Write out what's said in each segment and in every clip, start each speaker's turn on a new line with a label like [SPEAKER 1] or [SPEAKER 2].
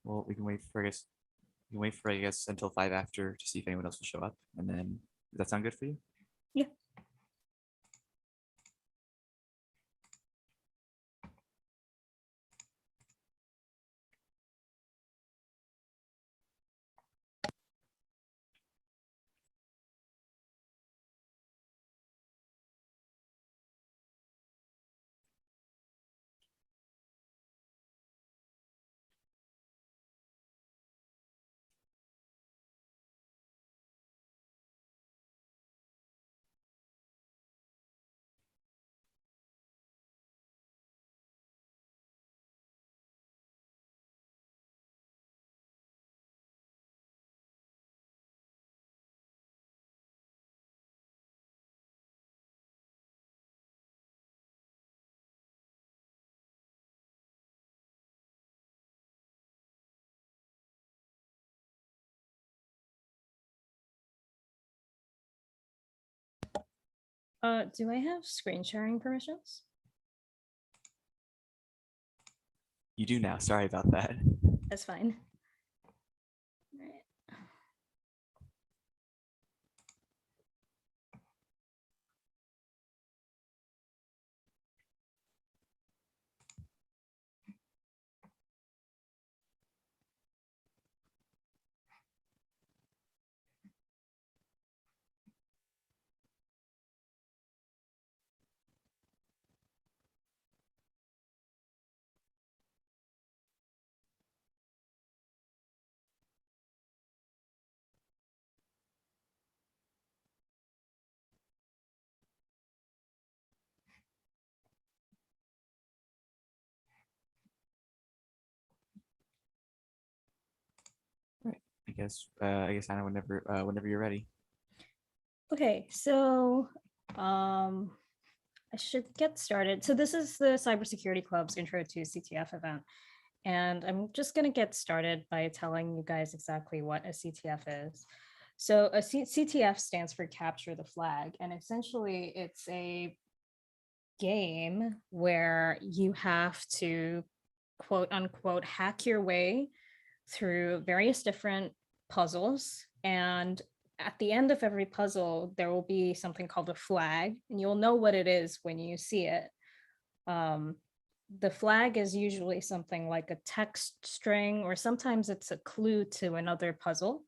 [SPEAKER 1] Well, we can wait for, I guess, we can wait for, I guess, until 5 after to see if anyone else will show up. And then, does that sound good for you?
[SPEAKER 2] Yeah. Do I have screen sharing permissions?
[SPEAKER 1] You do now. Sorry about that.
[SPEAKER 2] That's fine. All right.
[SPEAKER 1] All right. I guess Anna, whenever you're ready.
[SPEAKER 2] Okay, so I should get started. So this is the Cybersecurity Club's intro to CTF event. And I'm just going to get started by telling you guys exactly what a CTF is. So CTF stands for Capture the Flag. And essentially it's a game where you have to quote unquote hack your way through various different puzzles. And at the end of every puzzle, there will be something called a flag, and you'll know what it is when you see it. Um, the flag is usually something like a text string, or sometimes it's a clue to another puzzle.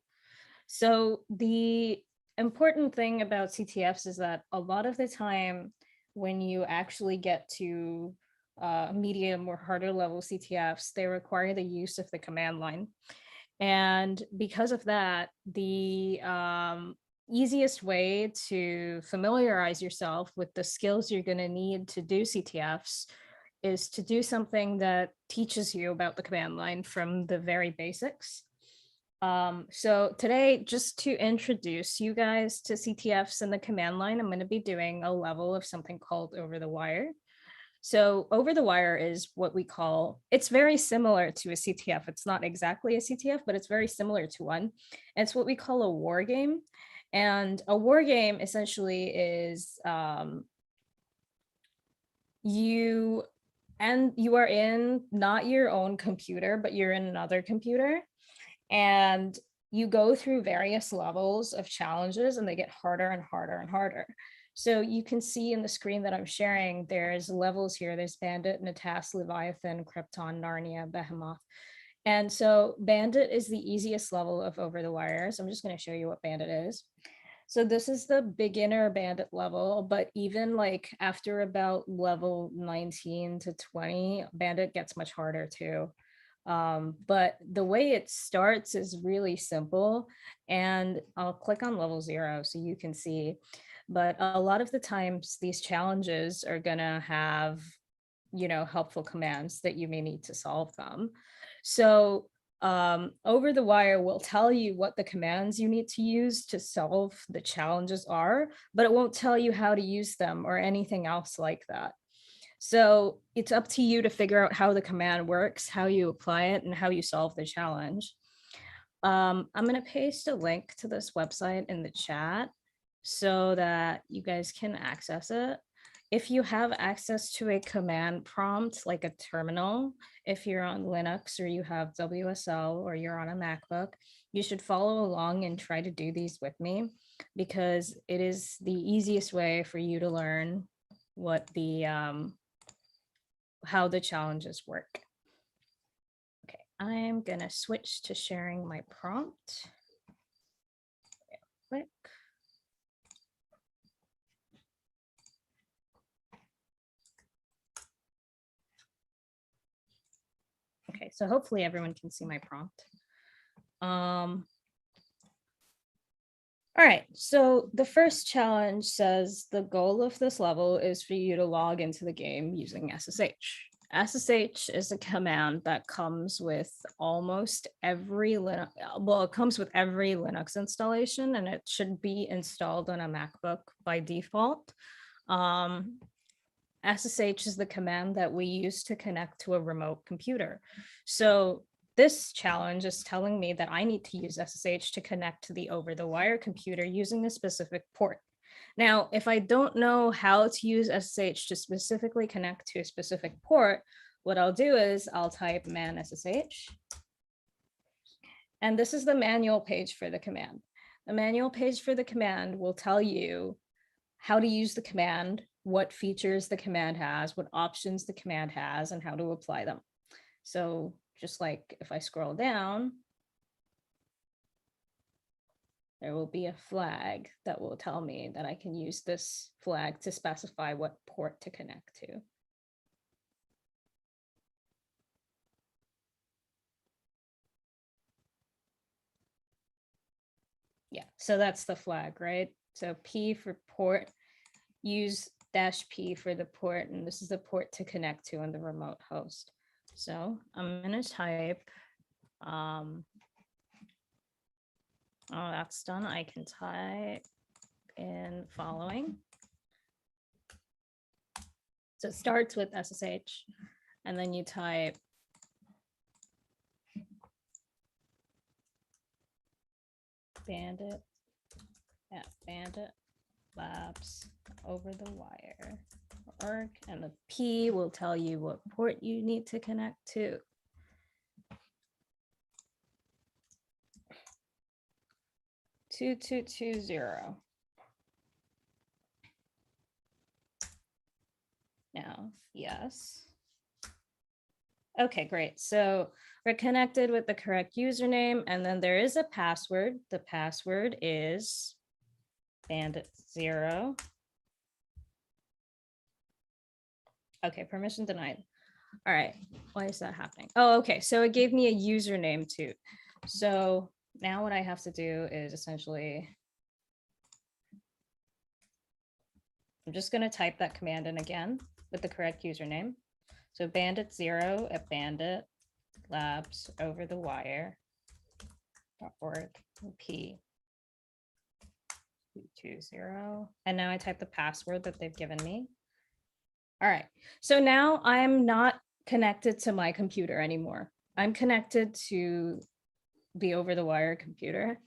[SPEAKER 2] So the important thing about CTFs is that a lot of the time when you actually get to medium or harder level CTFs, they require the use of the command line. And because of that, the easiest way to familiarize yourself with the skills you're going to need to do CTFs is to do something that teaches you about the command line from the very basics. So today, just to introduce you guys to CTFs and the command line, I'm going to be doing a level of something called Over the Wire. So Over the Wire is what we call, it's very similar to a CTF. It's not exactly a CTF, but it's very similar to one. And it's what we call a war game. And a war game essentially is you are in not your own computer, but you're in another computer. And you go through various levels of challenges and they get harder and harder and harder. So you can see in the screen that I'm sharing, there's levels here. There's Bandit, Natas, Leviathan, Krypton, Narnia, Behemoth. And so Bandit is the easiest level of Over the Wire. So I'm just going to show you what Bandit is. So this is the beginner Bandit level, but even like after about level 19 to 20, Bandit gets much harder too. But the way it starts is really simple, and I'll click on level 0 so you can see. But a lot of the times these challenges are gonna have, helpful commands that you may need to solve them. So Over the Wire will tell you what the commands you need to use to solve the challenges are, but it won't tell you how to use them or anything else like that. So it's up to you to figure out how the command works, how you apply it, and how you solve the challenge. I'm going to paste a link to this website in the chat so that you guys can access it. if you have access to a command prompt, like a terminal, if you're on Linux or you have WSL or you're on a MacBook, you should follow along and try to do these with me, because it is the easiest way for you to learn what the how the challenges work. Okay, I'm gonna switch to sharing my prompt. Click. Okay, so hopefully everyone can see my prompt. All right, so the first challenge says the goal of this level is for you to log into the game using SSH. SSH is a command that comes with almost every Linux, well, it comes with every Linux installation, and it should be installed on a MacBook by default. SSH is the command that we use to connect to a remote computer. So this challenge is telling me that I need to use SSH to connect to the over-the-wire computer using a specific port. Now, if I don't know how to use SSH to specifically connect to a specific port, what I'll do is I'll type man SSH. And this is the manual page for the command. The manual page for the command will tell you how to use the command, what features the command has, what options the command has, and how to apply them. So just like if I scroll down, there will be a flag that will tell me that I can use this flag to specify what port to connect to. Yeah, so that's the flag, right? So P for port, use -P for the port, and this is the port to connect to on the remote host. So I'm gonna type, oh, that's done. I can type in following. So it starts with SSH, and then you type bandit at bandit labs over the wire org, and the P will tell you what port you need to connect to. Two, 2220. Now, yes. Okay, great. So we're connected with the correct username, and then there is a password. The password is bandit0. Okay, permission denied. All right, why is that happening? Oh, okay, so it gave me a username too. So now what I have to do is essentially, I'm just gonna type that command in again with the correct username. So bandit0 at bandit labs over the wire.org P 220. And now I type the password that they've given me. All right, so now I'm not connected to my computer anymore. I'm connected to the over-the-wire computer.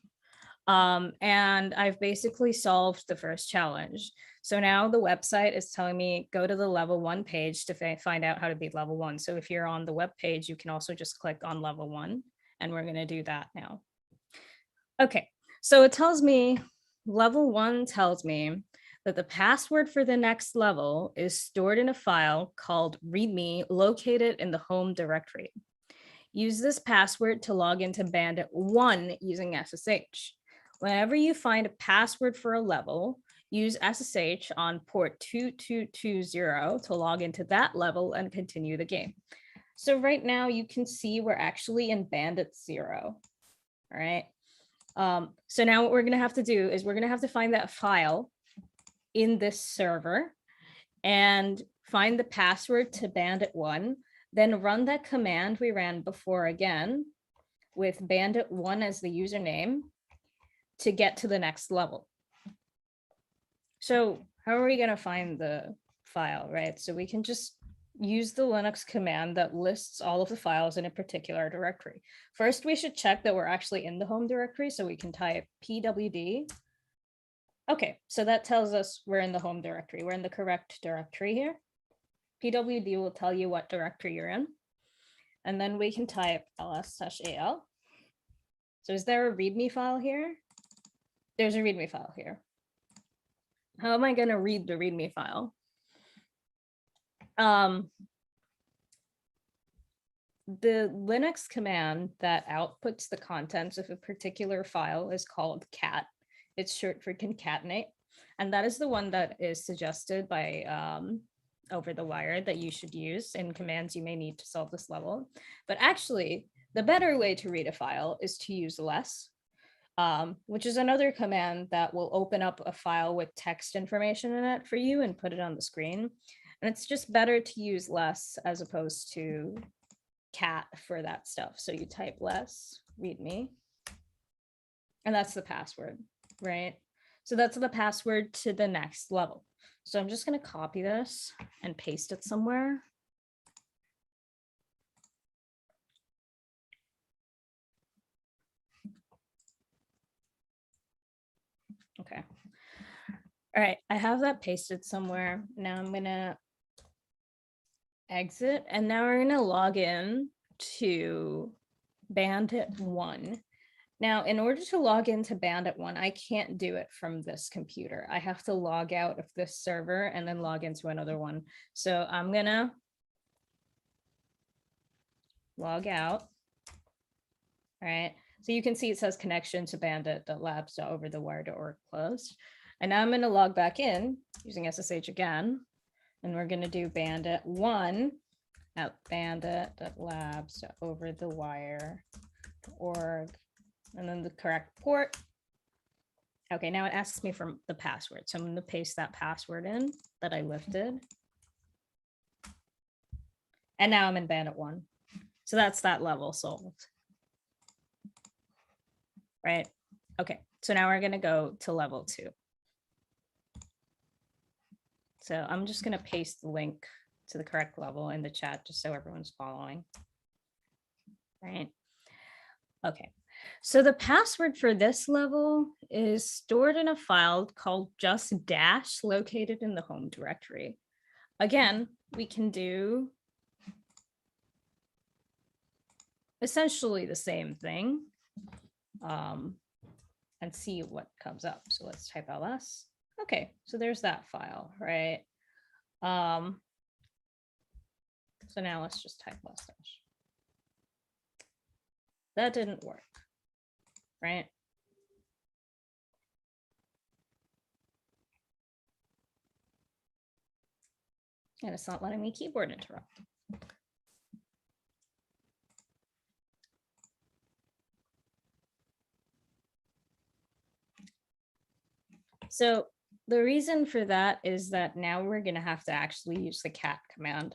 [SPEAKER 2] And I've basically solved the first challenge. So now the website is telling me, go to the level 1 page to find out how to beat level 1. So if you're on the web page, you can also just click on level 1, and we're gonna do that now. Okay, so it tells me, level 1 tells me that the password for the next level is stored in a file called readme located in the home directory. Use this password to log into Bandit 1 using SSH. Whenever you find a password for a level, use SSH on port 2220 to log into that level and continue the game. So right now you can see we're actually in Bandit 0. All right. So now what we're going to have to do is we're going to have to find that file in this server and find the password to Bandit 1, then run that command we ran before again with Bandit 1 as the username to get to the next level. So how are we going to find the file, right? So we can just use the Linux command that lists all of the files in a particular directory. First, we should check that we're actually in the home directory, so we can type pwd Okay, so that tells us we're in the home directory. We're in the correct directory here. PWD will tell you what directory you're in. And then we can type ls-al. So is there a README file here? There's a README file here. How am I going to read the README file? The Linux command that outputs the contents of a particular file is called cat. It's short for concatenate. And that is the one that is suggested by Over the Wire that you should use in commands you may need to solve this level. But actually, the better way to read a file is to use less, which is another command that will open up a file with text information in it for you and put it on the screen. And it's just better to use less as opposed to cat for that stuff. So you type less readme, and that's the password, right? So that's the password to the next level. So I'm just going to copy this and paste it somewhere. Okay. All right, I have that pasted somewhere. Now I'm going to exit, and now we're going to log in to Bandit 1. Now, in order to log into Bandit 1, I can't do it from this computer. I have to log out of this server and then log into another one. So I'm going to log out. All right. So you can see it says connection to bandit.labs.overthewire.org closed. And now I'm going to log back in using SSH again. And we're going to do bandit 1 at bandit.labs.overthewire.org. And then the correct port. Okay, now it asks me for the password. So I'm going to paste that password in that I lifted. And now I'm in Bandit 1. So that's that level solved. Right? Okay, so now we're going to go to level 2. So I'm just going to paste the link to the correct level in the chat just so everyone's following. Right? Okay. So the password for this level is stored in a file called just dash located in the home directory. Again, we can do essentially the same thing and see what comes up. So let's type ls. Okay, so there's that file, right? So now let's just type ls dash. That didn't work. Right? And it's not letting me keyboard interrupt. So the reason for that is that now we're going to have to actually use the cat command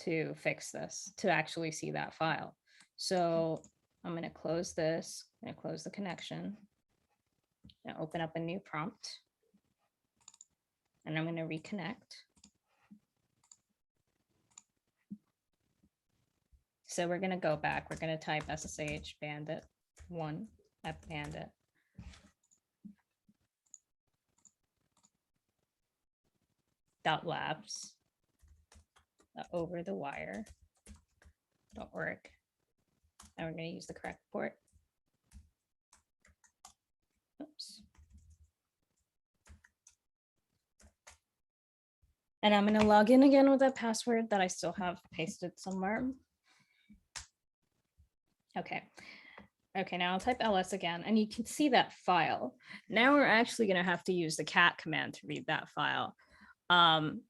[SPEAKER 2] to fix this, to actually see that file. So I'm going to close this. I'm going to close the connection. I'm going to open up a new prompt. And I'm going to reconnect. So we're going to go back. We're going to type SSH bandit 1 at bandit. .labs .overthewire.org. And we're going to use the correct port. Oops. And I'm going to log in again with that password that I still have pasted somewhere. Okay. Okay, now I'll type ls again, and you can see that file. Now we're actually going to have to use the cat command to read that file. And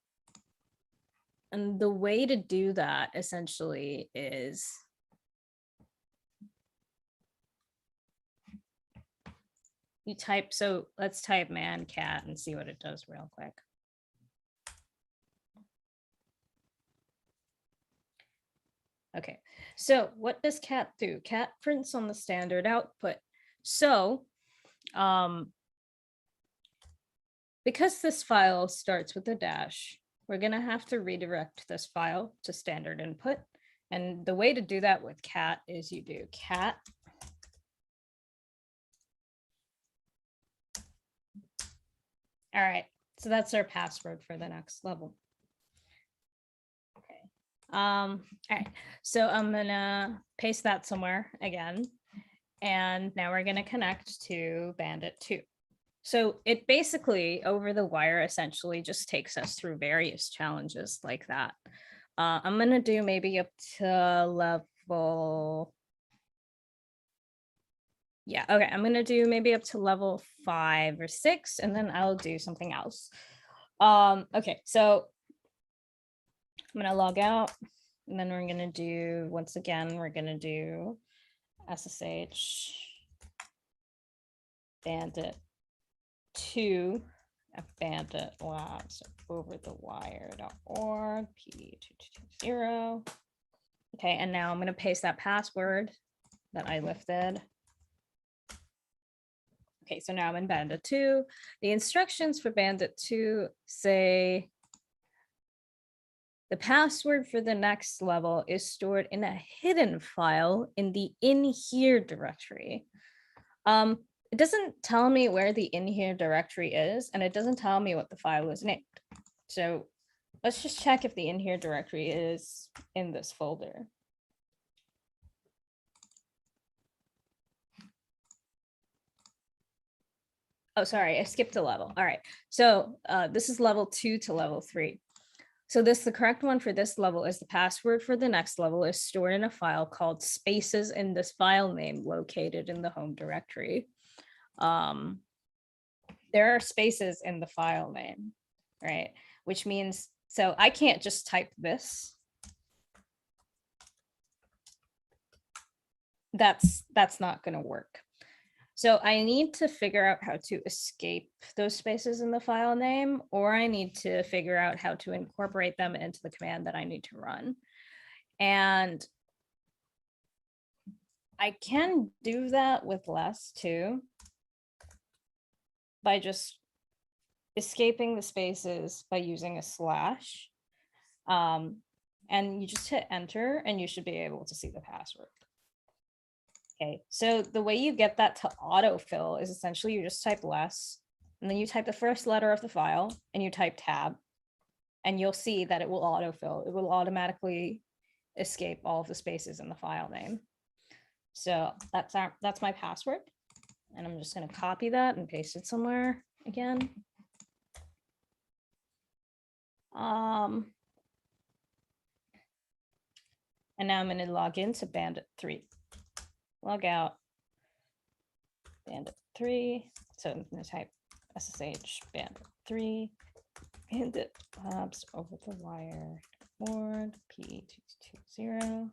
[SPEAKER 2] the way to do that essentially is you type, so let's type man cat and see what it does real quick. Okay, so what does cat do? Cat prints on the standard output. So because this file starts with a dash, we're going to have to redirect this file to standard input. And the way to do that with cat is you do cat All right, so that's our password for the next level. Okay. All right, so I'm gonna paste that somewhere again. And now we're gonna connect to Bandit 2. So it basically, over the wire, essentially just takes us through various challenges like that. I'm gonna do maybe up to level. Yeah, okay, I'm gonna do maybe up to level 5 or 6, and then I'll do something else. Okay, so I'm gonna log out, and then we're gonna do, once again, we're gonna do SSH Bandit 2 at Bandit Labs over the wire.org PD2220. Okay, and now I'm going to paste that password that I lifted. Okay, so now I'm in Bandit 2. The instructions for Bandit 2 say the password for the next level is stored in a hidden file in the in here directory. It doesn't tell me where the in here directory is, and it doesn't tell me what the file is named. So let's just check if the in here directory is in this folder. Oh, sorry, I skipped a level. All right, so this is level 2 to level 3. So the correct one for this level is the password for the next level is stored in a file called spaces in this file name located in the home directory. There are spaces in the file name, right? Which means, so I can't just type this. That's not going to work. So I need to figure out how to escape those spaces in the file name, or I need to figure out how to incorporate them into the command that I need to run. And I can do that with less too, by just escaping the spaces by using a slash. And you just hit enter and you should be able to see the password. Okay, so the way you get that to autofill is essentially you just type less, and then you type the first letter of the file and you type tab, and you'll see that it will autofill. It will automatically escape all of the spaces in the file name. So that's my password. And I'm just going to copy that and paste it somewhere again. And now I'm going to log into Bandit 3. Log out, Bandit 3. So I'm going to type SSH Bandit 3, Bandit Labs over the wire org P220.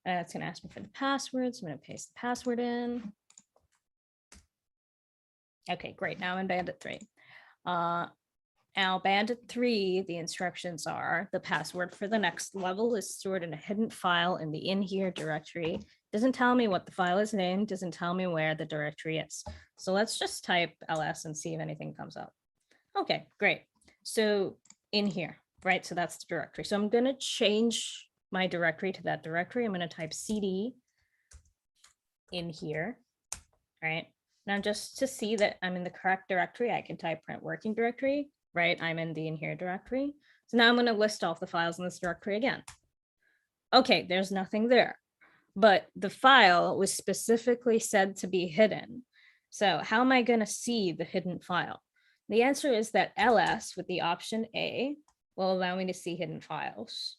[SPEAKER 2] It's going to ask me for the password. So I'm going to paste the password in. Okay, great. Now I'm in Bandit 3. Now, Bandit 3, the instructions are the password for the next level is stored in a hidden file in the in here directory. Doesn't tell me what the file is named, doesn't tell me where the directory is. So let's just type ls and see if anything comes up. Okay, great. So in here, right? So that's the directory. So I'm going to change my directory to that directory. I'm going to type cd in here, right? Now, just to see that I'm in the correct directory, I can type print working directory, right? I'm in the in here directory. So now I'm going to list off the files in this directory again. Okay, there's nothing there, but the file was specifically said to be hidden. So how am I going to see the hidden file? The answer is that ls with the option A will allow me to see hidden files.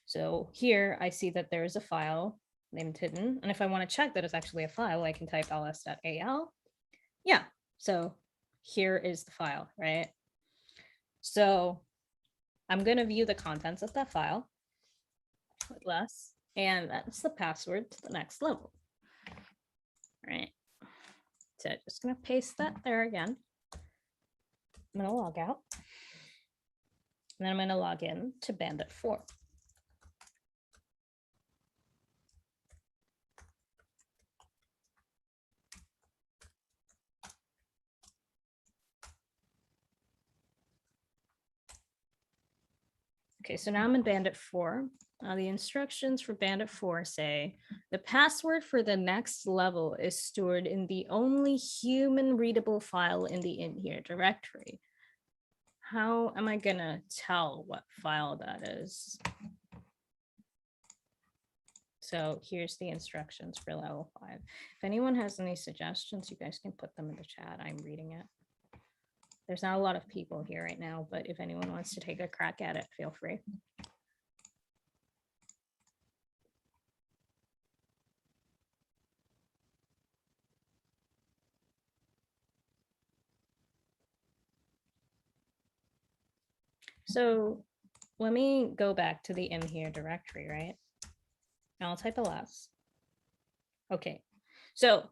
[SPEAKER 2] So here I see that there is a file named hidden. And if I want to check that it's actually a file, I can type ls.al. Yeah, so here is the file, right? So I'm going to view the contents of that file with less, and that's the password to the next level. All right. So just going to paste that there again. I'm going to log out. And then I'm going to log in to Bandit 4. Okay, so now I'm in Bandit 4. The instructions for Bandit 4 say the password for the next level is stored in the only human readable file in the in here directory. how am I gonna tell what file that is? So here's the instructions for level 5. If anyone has any suggestions, you guys can put them in the chat. I'm reading it. There's not a lot of people here right now, but if anyone wants to take a crack at it, feel free. So let me go back to the in here directory, right? And I'll type ls. Okay, so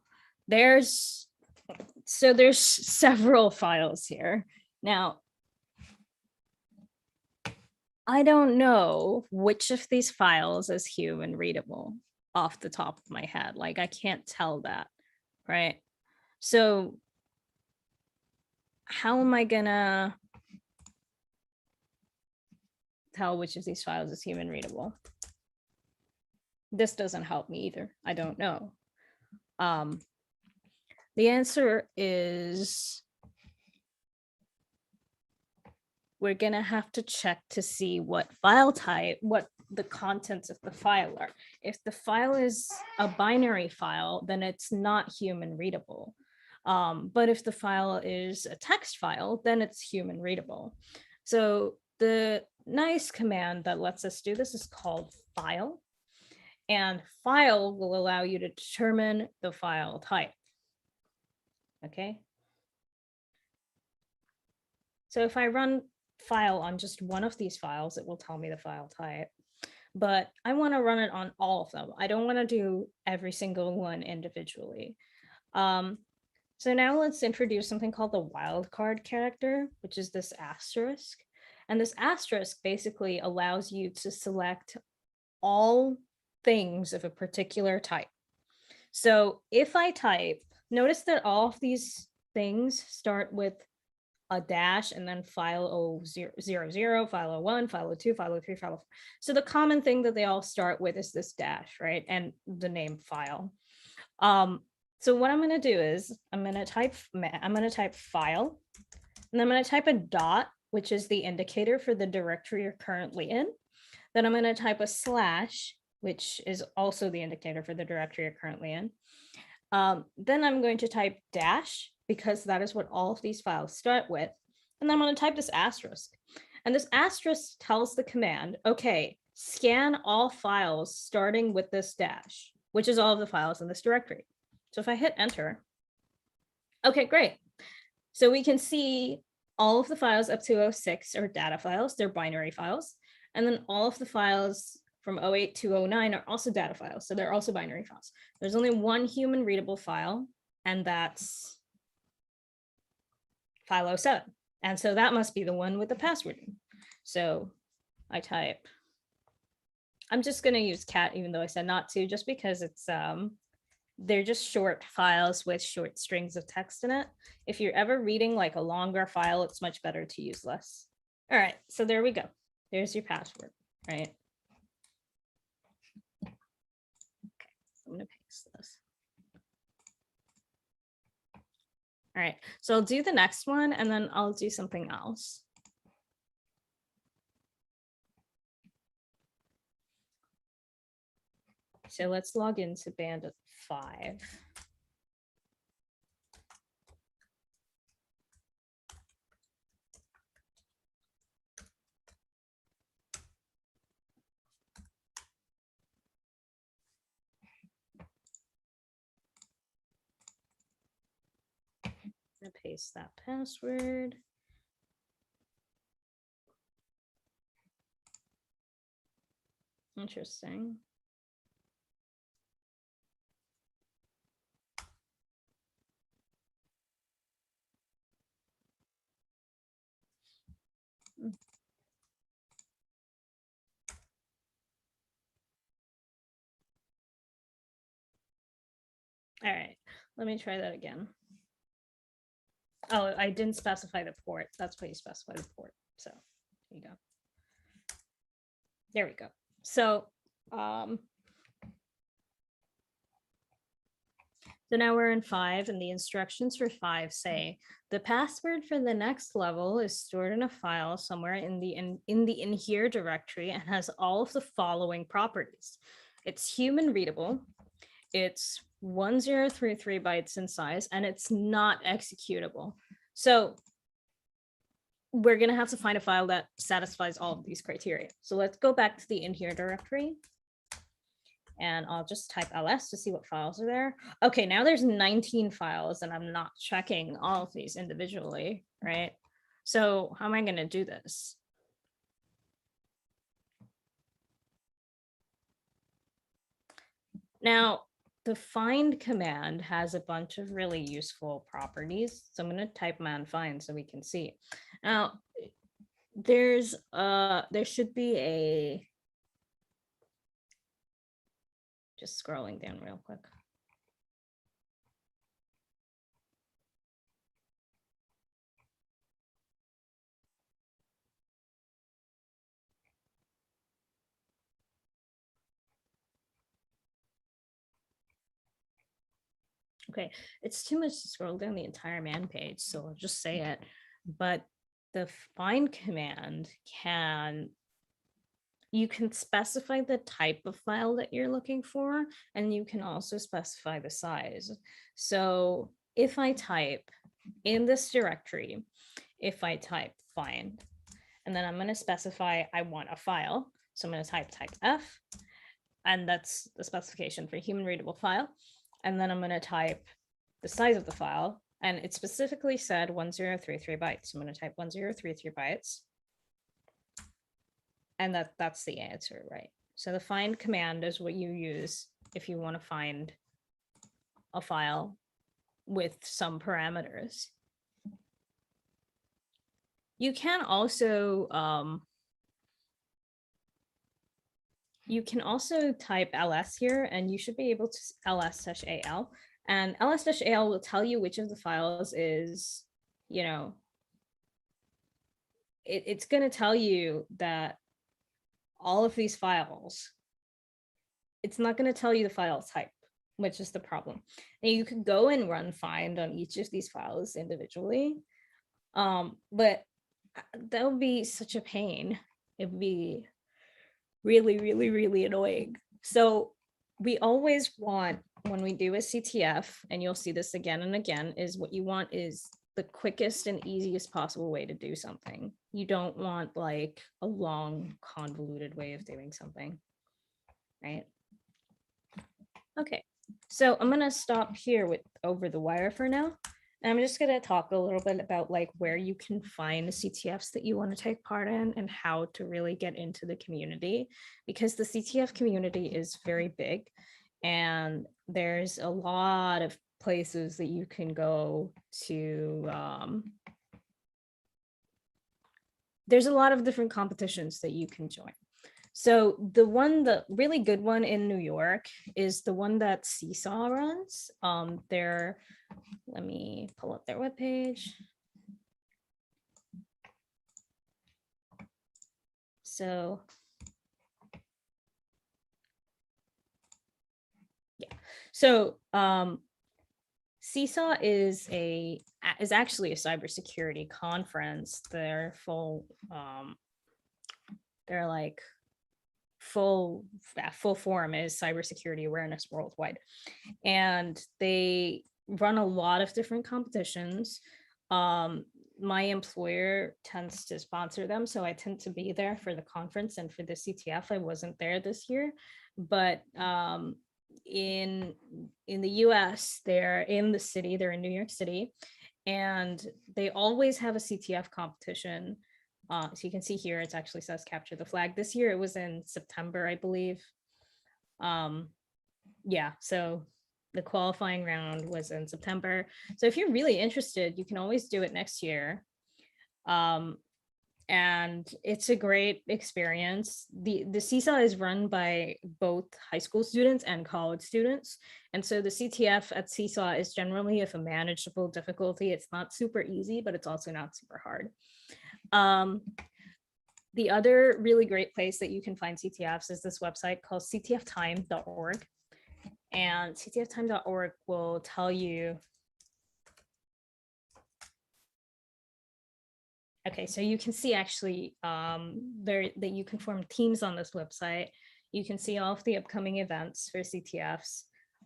[SPEAKER 2] there's several files here. Now, I don't know which of these files is human readable off the top of my head. Like I can't tell that, right? So how am I gonna tell which of these files is human readable? This doesn't help me either. I don't know. The answer is we're gonna have to check to see what file type, what the contents of the file are. If the file is a binary file, then it's not human readable. But if the file is a text file, then it's human readable. So the nice command that lets us do this is called file. And file will allow you to determine the file type. Okay. So if I run file on just one of these files, it will tell me the file type. But I want to run it on all of them. I don't want to do every single one individually. So now let's introduce something called the wildcard character, which is this asterisk. And this asterisk basically allows you to select all things of a particular type. So if I type, notice that all of these things start with a dash and then file 000, file 01, file 02, file 03, file 4. So the common thing that they all start with is this dash, right? And the name file. So what I'm going to do is I'm going to type file, and I'm going to type a dot, which is the indicator for the directory you're currently in. Then I'm going to type a slash, which is also the indicator for the directory you're currently in. Then I'm going to type dash, because that is what all of these files start with. And then I'm going to type this asterisk. And this asterisk tells the command, okay, scan all files starting with this dash, which is all of the files in this directory. So if I hit enter, okay, great. So we can see all of the files up to 06 are data files, they're binary files. And then all of the files from 08 to 09 are also data files, so they're also binary files. There's only one human readable file, and that's file 07. And so that must be the one with the password. So I type, I'm just going to use cat, even though I said not to, just because it's they're just short files with short strings of text in it. If you're ever reading like a longer file, it's much better to use less. All right, so there we go. There's your password, right? Okay, I'm gonna paste this. All right, so I'll do the next one and then I'll do something else. So let's log into Bandit 5. I'm gonna paste that password. Interesting. All right, let me try that again. Oh, I didn't specify the port. That's why you specify the port. So there you go. There we go. So So now we're in 5, and the instructions for 5 say the password for the next level is stored in a file somewhere in the in here directory and has all of the following properties. It's human readable, it's 1033 bytes in size, and it's not executable. So we're going to have to find a file that satisfies all of these criteria. So let's go back to the in here directory. And I'll just type ls to see what files are there. Okay, now there's 19 files, and I'm not checking all of these individually, right? So how am I going to do this? Now, the find command has a bunch of really useful properties. So I'm going to type man find so we can see. Now, there should be a, just scrolling down real quick. Okay, it's too much to scroll down the entire man page, so I'll just say it. But the find command you can specify the type of file that you're looking for, and you can also specify the size. So if I type in this directory, if I type find, and then I'm going to specify I want a file. So I'm going to type F, and that's the specification for human readable file. And then I'm going to type the size of the file, and it specifically said 1033 bytes. So I'm going to type 1033 bytes. And that's the answer, right? So the find command is what you use if you want to find a file with some parameters. You can also type ls here, and you should be able to ls-al, and ls-al will tell you which of the files is, you know, it's going to tell you that all of these files, it's not going to tell you the file type, which is the problem. And you could go and run find on each of these files individually, but that would be such a pain. It would be really, really, really annoying. So we always want, when we do a CTF, and you'll see this again and again, is what you want is the quickest and easiest possible way to do something. You don't want like a long, convoluted way of doing something, right? Okay, so I'm gonna stop here with over the wire for now. And I'm just gonna talk a little bit about like where you can find the CTFs that you want to take part in and how to really get into the community, because the CTF community is very big and there's a lot of places that you can go to. There's a lot of different competitions that you can join. So the really good one in New York is the one that Seesaw runs. Let me pull up their webpage. So yeah, so Seesaw is actually a cybersecurity conference. They're full forum is cybersecurity awareness worldwide, and they run a lot of different competitions. My employer tends to sponsor them, so I tend to be there for the conference, and for the CTF I wasn't there this year, but in the US, they're in the city, they're in New York City, and they always have a CTF competition. So you can see here, it actually says capture the flag. This year it was in September, I believe. Yeah, so the qualifying round was in September. So if you're really interested, you can always do it next year. And it's a great experience. The Seesaw is run by both high school students and college students. And so the CTF at Seesaw is generally of a manageable difficulty. It's not super easy, but it's also not super hard. The other really great place that you can find CTFs is this website called ctftime.org. and ctftime.org will tell you. Okay, so you can see actually there that you can form teams on this website. You can see all of the upcoming events for CTFs,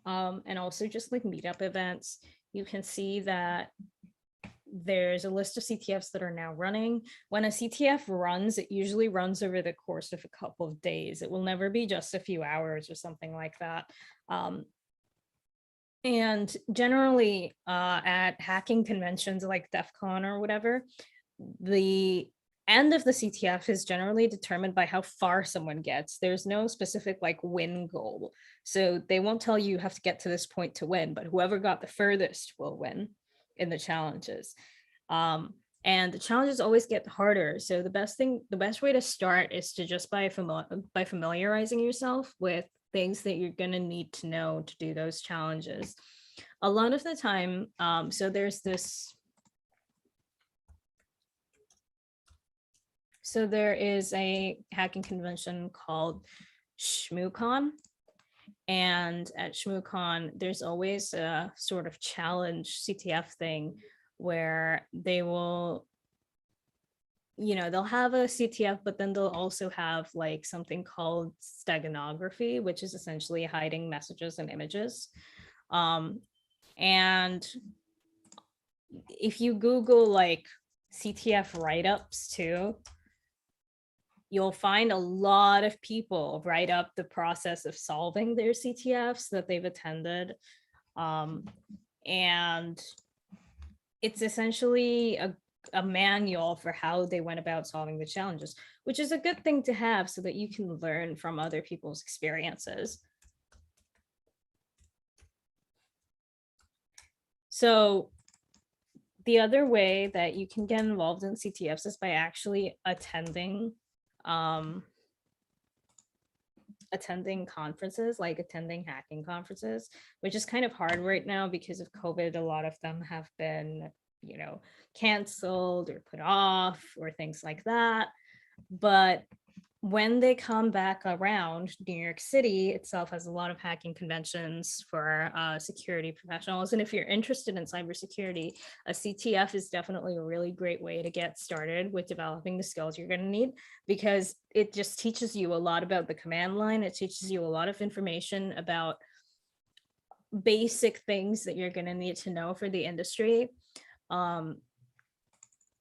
[SPEAKER 2] and also just like meetup events. You can see that there's a list of CTFs that are now running. When a CTF runs, it usually runs over the course of a couple of days. It will never be just a few hours or something like that. And generally at hacking conventions like DEF CON or whatever, the end of the CTF is generally determined by how far someone gets. There's no specific like win goal. So they won't tell you have to get to this point to win, but whoever got the furthest will win in the challenges. And the challenges always get harder. So the best way to start is to just by familiarizing yourself with things that you're going to need to know to do those challenges. A lot of the time, so there's this. So there is a hacking convention called ShmooCon. And at ShmooCon, there's always a sort of challenge CTF thing where they will, they'll have a CTF, but then they'll also have like something called steganography, which is essentially hiding messages and images. And if you Google like CTF write-ups too, you'll find a lot of people write up the process of solving their CTFs that they've attended. And it's essentially a manual for how they went about solving the challenges, which is a good thing to have so that you can learn from other people's experiences. So the other way that you can get involved in CTFs is by actually attending conferences, like attending hacking conferences, which is kind of hard right now because of COVID. A lot of them have been, canceled or put off or things like that. But when they come back around, New York City itself has a lot of hacking conventions for security professionals. And if you're interested in cybersecurity, a CTF is definitely a really great way to get started with developing the skills you're going to need, because it just teaches you a lot about the command line. It teaches you a lot of information about basic things that you're going to need to know for the industry.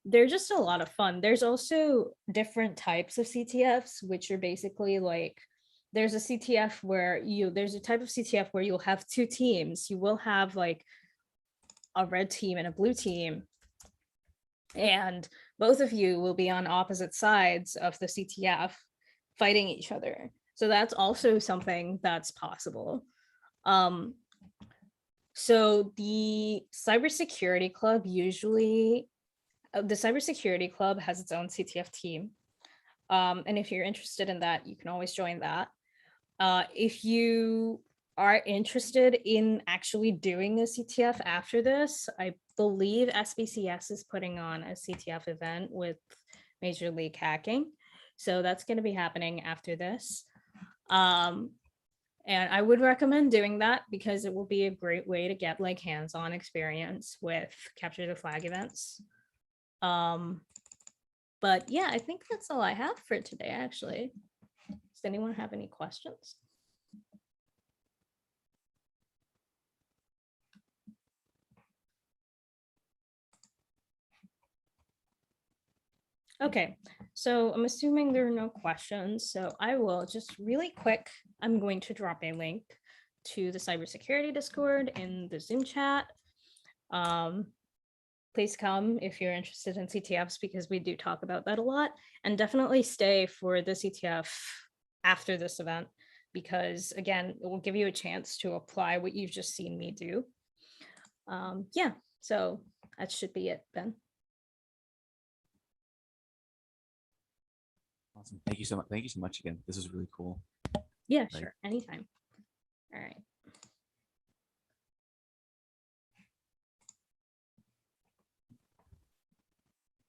[SPEAKER 2] They're just a lot of fun. There's also different types of CTFs, which are basically like, there's a CTF where there's a type of CTF where you'll have two teams. You will have like a red team and a blue team, and both of you will be on opposite sides of the CTF fighting each other. So that's also something that's possible. So the Cybersecurity Club the Cybersecurity Club has its own CTF team. And if you're interested in that, you can always join that. If you are interested in actually doing a CTF after this, I believe SBCS is putting on a CTF event with Major League Hacking. So that's going to be happening after this. And I would recommend doing that because it will be a great way to get like hands-on experience with Capture the Flag events. But yeah, I think that's all I have for today, actually. Does anyone have any questions? Okay, so I'm assuming there are no questions, so I will just really quick, I'm going to drop a link to the cybersecurity Discord in the Zoom chat. Please come if you're interested in CTFs, because we do talk about that a lot, and definitely stay for the CTF after this event, because again, it will give you a chance to apply what you've just seen me do. Yeah, so that should be it, Ben.
[SPEAKER 1] Awesome. Thank you so much. Thank you so much again. This is really cool.
[SPEAKER 2] Yeah, sure. Anytime.